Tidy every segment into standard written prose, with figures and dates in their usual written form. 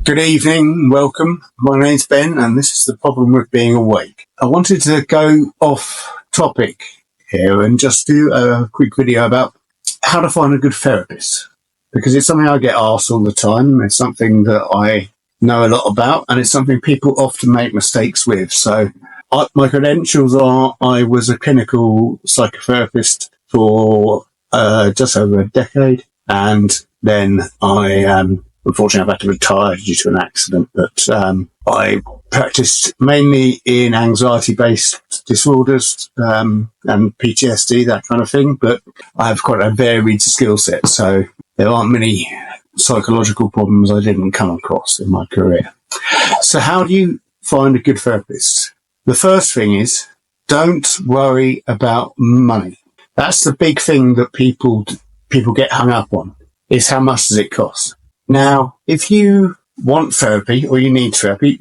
Good evening, welcome. My name's Ben, and this is the problem with being awake. I wanted to go off topic here and just do a quick video about how to find a good therapist, because it's something I get asked all the time. It's something that I know a lot about, and it's something people often make mistakes with. So my credentials are I was a clinical psychotherapist for just over a decade, and then unfortunately, I've had to retire due to an accident, but I practiced mainly in anxiety-based disorders and PTSD, that kind of thing, but I have quite a varied skill set, so there aren't many psychological problems I didn't come across in my career. So how do you find a good therapist? The first thing is, don't worry about money. That's the big thing that people get hung up on, is how much does it cost? Now, if you want therapy or you need therapy,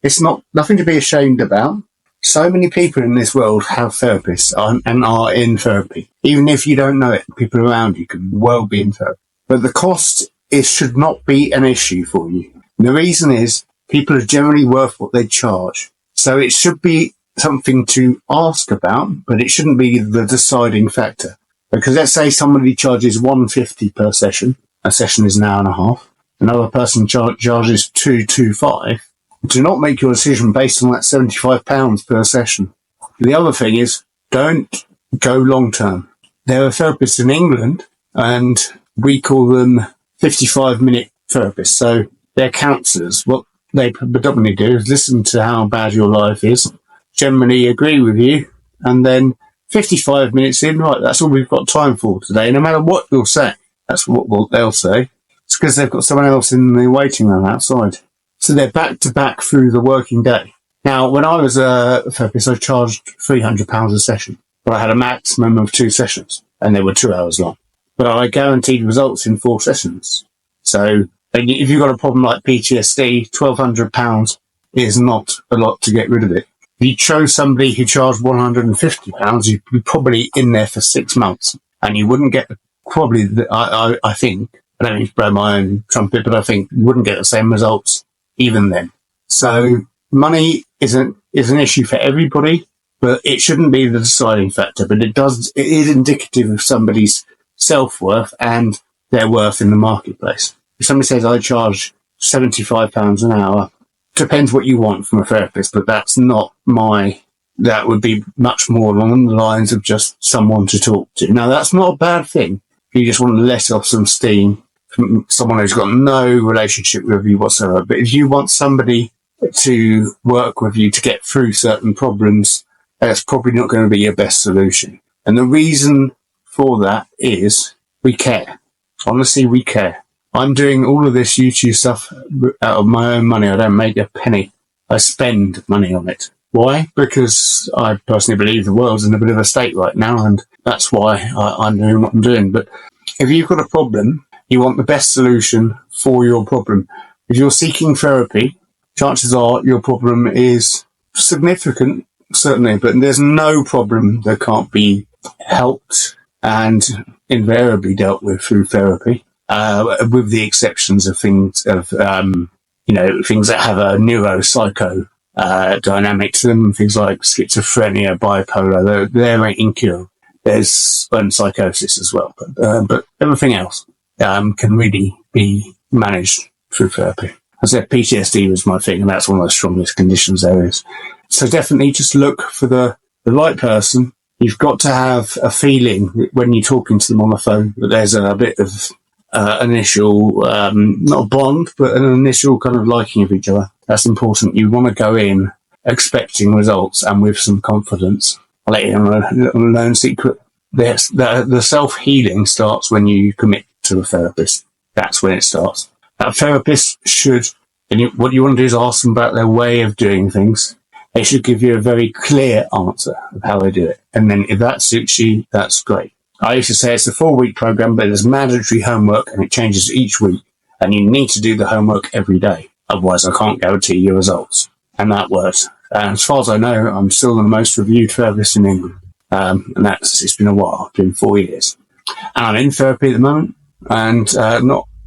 it's nothing to be ashamed about. So many people in this world have therapists and are in therapy. Even if you don't know it, people around you could well be in therapy. But the cost should not be an issue for you. And the reason is people are generally worth what they charge. So it should be something to ask about, but it shouldn't be the deciding factor. Because let's say somebody charges $150 per session. A session is an hour and a half. Another person charges $225. Do not make your decision based on that £75 per session. The other thing is, don't go long term. There are therapists in England, and we call them 55-minute therapists. So they're counsellors. What they predominantly do is listen to how bad your life is, generally agree with you, and then 55 minutes in, right, that's all we've got time for today. No matter what you'll say, that's what they'll say. It's because they've got someone else in the waiting room outside. So they're back to back through the working day. Now, when I was a therapist, I charged £300 a session, but I had a maximum of 2 sessions, and they were 2 hours long. But I guaranteed results in 4 sessions. So if you've got a problem like PTSD, £1,200 is not a lot to get rid of it. If you chose somebody who charged £150, you'd be probably in there for 6 months, and you wouldn't get probably, I think, I don't need to blow my own trumpet, but I think you wouldn't get the same results even then. So money is an issue for everybody, but it shouldn't be the deciding factor. But it is indicative of somebody's self-worth and their worth in the marketplace. If somebody says, I charge £75 an hour, depends what you want from a therapist, but that would be much more along the lines of just someone to talk to. Now, that's not a bad thing. If you just want to let off some steam from someone who's got no relationship with you whatsoever. But if you want somebody to work with you to get through certain problems, that's probably not going to be your best solution. And the reason for that is we care. Honestly, we care. I'm doing all of this YouTube stuff out of my own money. I don't make a penny. I spend money on it. Why? Because I personally believe the world's in a bit of a state right now, and that's why I'm doing what I'm doing. But if you've got a problem, you want the best solution for your problem. If you're seeking therapy, chances are your problem is significant, certainly, but there's no problem that can't be helped and invariably dealt with through therapy, with the exceptions of things that have a neuropsycho dynamic to them, things like schizophrenia, bipolar, they're incurable. There's psychosis as well, but everything else can really be managed through therapy. I said PTSD was my thing, and that's one of the strongest conditions there is. So definitely just look for the right person. You've got to have a feeling when you're talking to them on the phone that there's a bit of initial, not a bond, but an initial kind of liking of each other. That's important. You want to go in expecting results and with some confidence. I'll let you know a known secret. The self-healing starts when you commit to a therapist. That's when it starts. That therapist what you want to do is ask them about their way of doing things. They should give you a very clear answer of how they do it. And then if that suits you, that's great. I used to say it's a 4-week program, but there's mandatory homework and it changes each week. And you need to do the homework every day. Otherwise, I can't guarantee your results. And that works. And as far as I know, I'm still the most reviewed therapist in England. And it's been a while. It's been 4 years. And I'm in therapy at the moment. And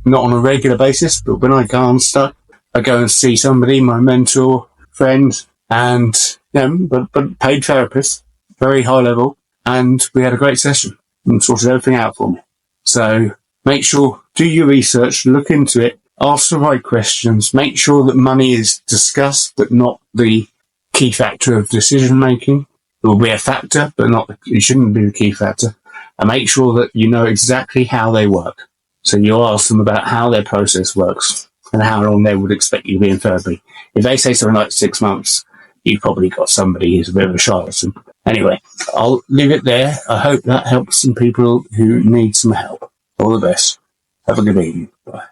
not on a regular basis, but when I go unstuck, I go and see somebody, my mentor, friend, and but paid therapist, very high level, and we had a great session and sorted everything out for me. So make sure, do your research, look into it, ask the right questions, make sure that money is discussed, but not the key factor of decision making. It will be a factor, but it shouldn't be the key factor. And make sure that you know exactly how they work. So you ask them about how their process works and how long they would expect you to be in therapy. If they say something like 6 months, you've probably got somebody who's a bit of a charlatan. Anyway, I'll leave it there. I hope that helps some people who need some help. All the best. Have a good evening. Bye.